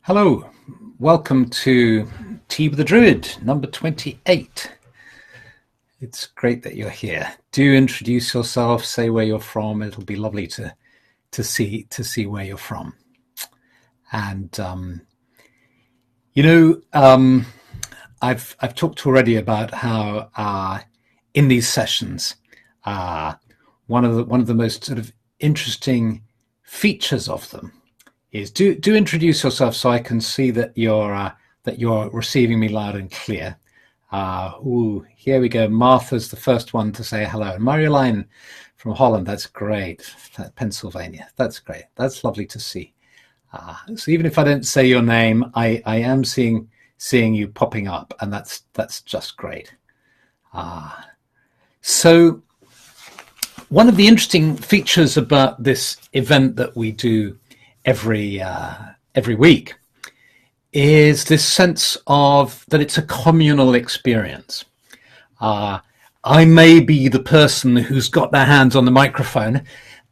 Hello, welcome to Tea with the Druid, number 28. It's great that you're here. Do introduce yourself, say where you're from. It'll be lovely to see where you're from. And I've talked already about how in these sessions, one of the most sort of interesting features of them is do introduce yourself so I can see that you're receiving me loud and clear. Here we go. Martha's the first one to say hello. And Marjolein from Holland, that's great. Pennsylvania, that's great. That's lovely to see. So even if I don't say your name, I am seeing you popping up, and that's just great. So one of the interesting features about this event that we do every week is this sense of that it's a communal experience. I may be the person who's got their hands on the microphone,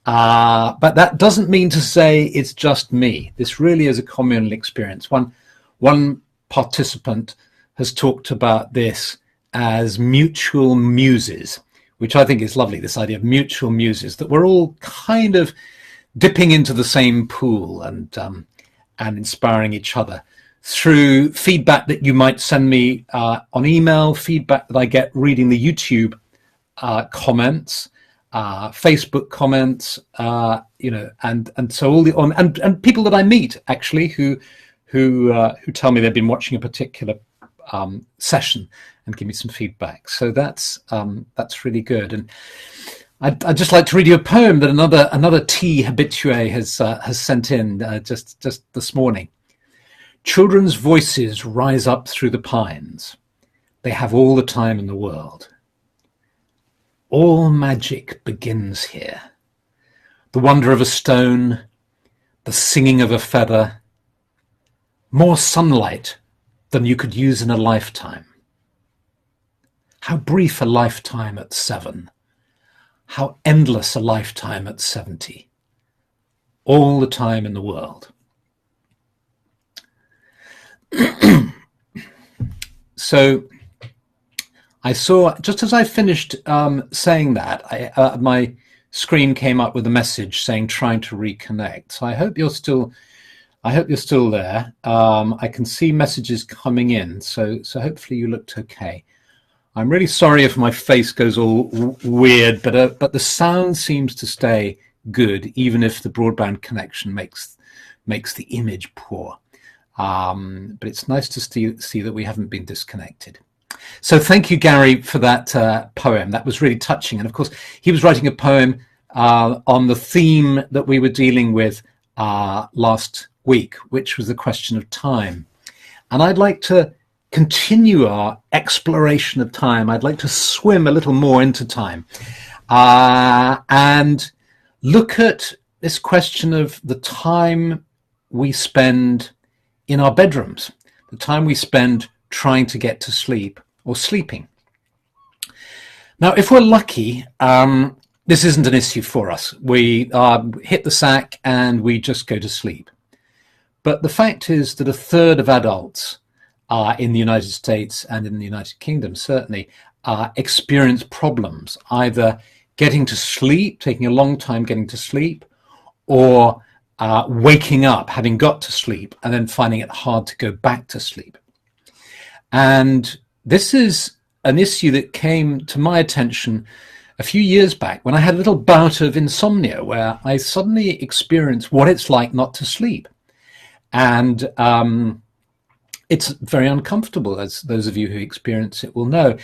but that doesn't mean to say it's just me. This really is a communal experience. One participant has talked about this as mutual muses, which I think is lovely, this idea of mutual muses, that we're all kind of dipping into the same pool and inspiring each other through feedback that you might send me on email, feedback that I get reading the YouTube comments, Facebook comments, and so all the and people that I meet actually who tell me they've been watching a particular session and give me some feedback. So that's really good. And I'd just like to read you a poem that another tea habitué has sent in just this morning. Children's voices rise up through the pines. They have all the time in the world. All magic begins here. The wonder of a stone, the singing of a feather, more sunlight than you could use in a lifetime. How brief a lifetime at 7. How endless a lifetime at 70. All the time in the world. So I saw, just as I finished saying that, my screen came up with a message saying trying to reconnect. So I hope you're still there. I can see messages coming in, so hopefully you looked okay. I'm really sorry if my face goes all weird, but the sound seems to stay good, even if the broadband connection makes the image poor. But it's nice to see that we haven't been disconnected. So thank you, Gary, for that poem. That was really touching. And of course, he was writing a poem on the theme that we were dealing with last week, which was the question of time. And I'd like to continue our exploration of time. I'd like to swim a little more into time and look at this question of the time we spend in our bedrooms, the time we spend trying to get to sleep or sleeping. Now, if we're lucky, this isn't an issue for us. We hit the sack and we just go to sleep. But the fact is that a third of adults in the United States and in the United Kingdom, certainly, experience problems, either getting to sleep, taking a long time getting to sleep, or waking up, having got to sleep, and then finding it hard to go back to sleep. And this is an issue that came to my attention a few years back when I had a little bout of insomnia where I suddenly experienced what it's like not to sleep. And it's very uncomfortable, as those of you who experience it will know.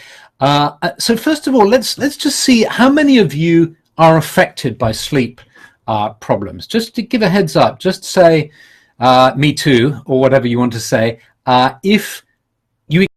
So first of all, let's just see how many of you are affected by sleep problems. Just to give a heads up, just say me too, or whatever you want to say, if